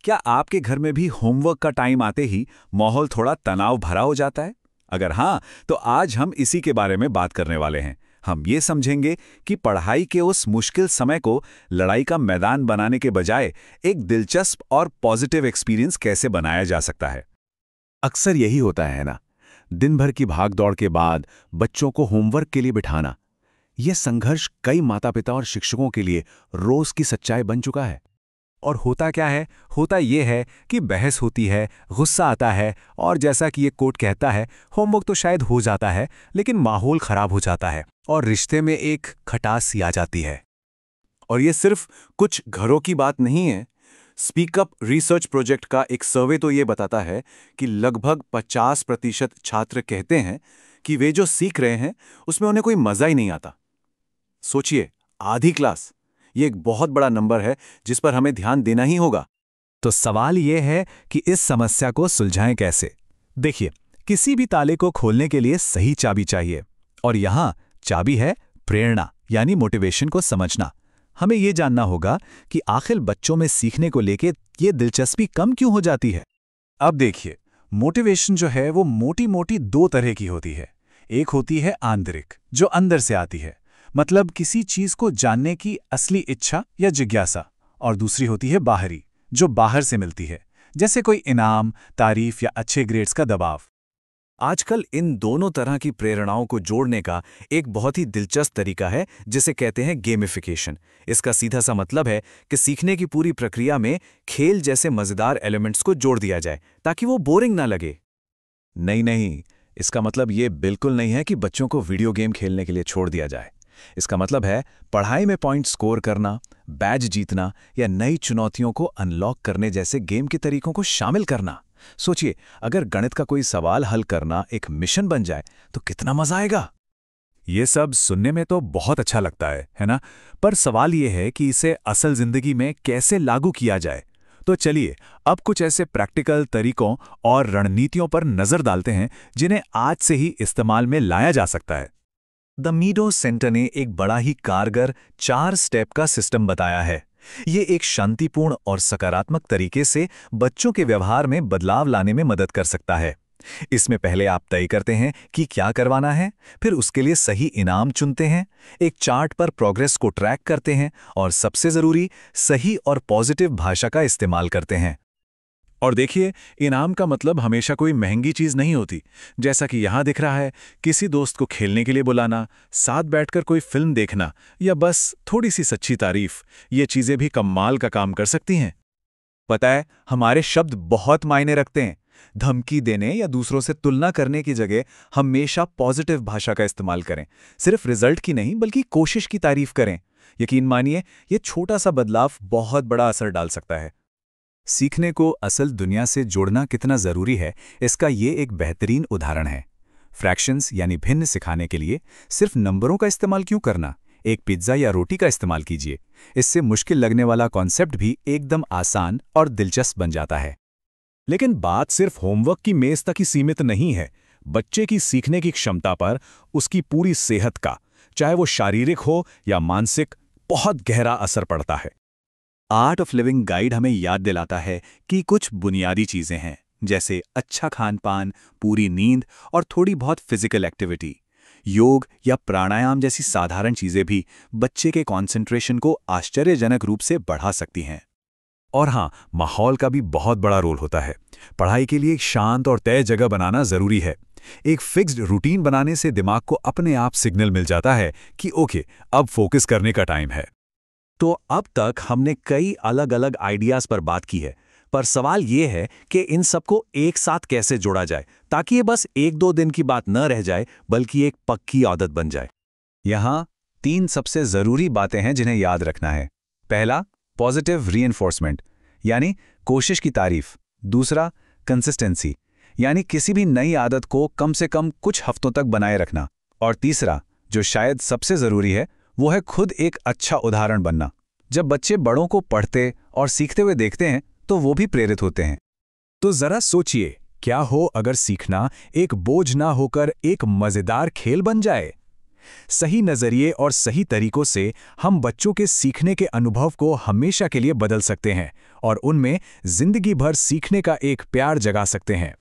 क्या आपके घर में भी होमवर्क का टाइम आते ही माहौल थोड़ा तनाव भरा हो जाता है? अगर हाँ, तो आज हम इसी के बारे में बात करने वाले हैं। हम ये समझेंगे कि पढ़ाई के उस मुश्किल समय को लड़ाई का मैदान बनाने के बजाय एक दिलचस्प और पॉजिटिव एक्सपीरियंस कैसे बनाया जा सकता है। अक्सर यही होता है ना। दिन भर की भागदौड़ के बाद बच्चों को होमवर्क के लिए बिठाना, यह संघर्ष कई माता-पिता और शिक्षकों के लिए रोज की सच्चाई बन चुका है। और होता क्या है? होता ये है कि बहस होती है, गुस्सा आता है और जैसा कि ये कोट कहता है, होमवर्क तो शायद हो जाता है, लेकिन माहौल खराब हो जाता है और रिश्ते में एक खटास सी आ जाती है। और ये सिर्फ कुछ घरों की बात नहीं है। स्पीक अप रिसर्च प्रोजेक्ट का एक सर्वे तो ये बताता है कि लगभग 50% छात्र कहते हैं कि वे जो सीख रहे हैं उसमें उन्हें कोई मजा ही नहीं आता। सोचिए, आधी क्लास, ये एक बहुत बड़ा नंबर है जिस पर हमें ध्यान देना ही होगा। तो सवाल ये है कि इस समस्या को सुलझाएं कैसे? देखिए, किसी भी ताले को खोलने के लिए सही चाबी चाहिए और यहाँ चाबी है प्रेरणा, यानी मोटिवेशन को समझना। हमें ये जानना होगा कि आखिर बच्चों में सीखने को लेके ये दिलचस्पी कम क्यों हो जाती है। अब देखिए, मोटिवेशन जो है वो मोटी मोटी दो तरह की होती है। एक होती है आंतरिक, जो अंदर से आती है, मतलब किसी चीज को जानने की असली इच्छा या जिज्ञासा, और दूसरी होती है बाहरी, जो बाहर से मिलती है, जैसे कोई इनाम, तारीफ या अच्छे ग्रेड्स का दबाव। आजकल इन दोनों तरह की प्रेरणाओं को जोड़ने का एक बहुत ही दिलचस्प तरीका है जिसे कहते हैं गेमिफिकेशन। इसका सीधा सा मतलब है कि सीखने की पूरी प्रक्रिया में खेल जैसे मजेदार एलिमेंट्स को जोड़ दिया जाए ताकि वो बोरिंग ना लगे। नहीं, इसका मतलब ये बिल्कुल नहीं है कि बच्चों को वीडियो गेम खेलने के लिए छोड़ दिया जाए। इसका मतलब है पढ़ाई में पॉइंट स्कोर करना, बैज जीतना या नई चुनौतियों को अनलॉक करने जैसे गेम के तरीकों को शामिल करना। सोचिए, अगर गणित का कोई सवाल हल करना एक मिशन बन जाए तो कितना मजा आएगा। ये सब सुनने में तो बहुत अच्छा लगता है ना? पर सवाल ये है कि इसे असल जिंदगी में कैसे लागू किया जाए। तो चलिए अब कुछ ऐसे प्रैक्टिकल तरीकों और रणनीतियों पर नजर डालते हैं जिन्हें आज से ही इस्तेमाल में लाया जा सकता है। द मीडो सेंटर ने एक बड़ा ही कारगर 4 स्टेप का सिस्टम बताया है। ये एक शांतिपूर्ण और सकारात्मक तरीके से बच्चों के व्यवहार में बदलाव लाने में मदद कर सकता है। इसमें पहले आप तय करते हैं कि क्या करवाना है, फिर उसके लिए सही इनाम चुनते हैं, एक चार्ट पर प्रोग्रेस को ट्रैक करते हैं और सबसे जरूरी सही और पॉजिटिव भाषा का इस्तेमाल करते हैं। और देखिए, इनाम का मतलब हमेशा कोई महंगी चीज नहीं होती। जैसा कि यहां दिख रहा है, किसी दोस्त को खेलने के लिए बुलाना, साथ बैठकर कोई फिल्म देखना या बस थोड़ी सी सच्ची तारीफ, ये चीजें भी कमाल का काम कर सकती हैं। पता है, हमारे शब्द बहुत मायने रखते हैं। धमकी देने या दूसरों से तुलना करने की जगह हमेशा पॉजिटिव भाषा का इस्तेमाल करें। सिर्फ रिजल्ट की नहीं, बल्कि कोशिश की तारीफ करें। यकीन मानिए, ये छोटा सा बदलाव बहुत बड़ा असर डाल सकता है। सीखने को असल दुनिया से जोड़ना कितना जरूरी है, इसका ये एक बेहतरीन उदाहरण है। फ्रैक्शंस यानी भिन्न सिखाने के लिए सिर्फ नंबरों का इस्तेमाल क्यों करना? एक पिज्जा या रोटी का इस्तेमाल कीजिए। इससे मुश्किल लगने वाला कॉन्सेप्ट भी एकदम आसान और दिलचस्प बन जाता है। लेकिन बात सिर्फ होमवर्क की मेज तक ही सीमित नहीं है। बच्चे की सीखने की क्षमता पर उसकी पूरी सेहत का, चाहे वो शारीरिक हो या मानसिक, बहुत गहरा असर पड़ता है। आर्ट ऑफ लिविंग गाइड हमें याद दिलाता है कि कुछ बुनियादी चीजें हैं, जैसे अच्छा खान-पान, पूरी नींद और थोड़ी बहुत फिजिकल एक्टिविटी। योग या प्राणायाम जैसी साधारण चीजें भी बच्चे के कंसंट्रेशन को आश्चर्यजनक रूप से बढ़ा सकती हैं। और हाँ, माहौल का भी बहुत बड़ा रोल होता है। पढ़ाई के लिए एक शांत और तय जगह बनाना जरूरी है। एक फिक्स्ड रूटीन बनाने से दिमाग को अपने आप सिग्नल मिल जाता है कि ओके, अब फोकस करने का टाइम है। तो अब तक हमने कई अलग अलग आइडियाज पर बात की है, पर सवाल ये है कि इन सबको एक साथ कैसे जोड़ा जाए ताकि ये बस 1-2 दिन की बात न रह जाए, बल्कि एक पक्की आदत बन जाए। यहाँ 3 सबसे जरूरी बातें हैं जिन्हें याद रखना है। पहला, पॉजिटिव रीइंफोर्समेंट, यानी कोशिश की तारीफ। दूसरा, कंसिस्टेंसी, यानी किसी भी नई आदत को कम से कम कुछ हफ्तों तक बनाए रखना। और तीसरा, जो शायद सबसे जरूरी है, वो है खुद एक अच्छा उदाहरण बनना। जब बच्चे बड़ों को पढ़ते और सीखते हुए देखते हैं तो वो भी प्रेरित होते हैं। तो जरा सोचिए, क्या हो अगर सीखना एक बोझ ना होकर एक मजेदार खेल बन जाए? सही नज़रिए और सही तरीकों से हम बच्चों के सीखने के अनुभव को हमेशा के लिए बदल सकते हैं और उनमें जिंदगी भर सीखने का एक प्यार जगा सकते हैं।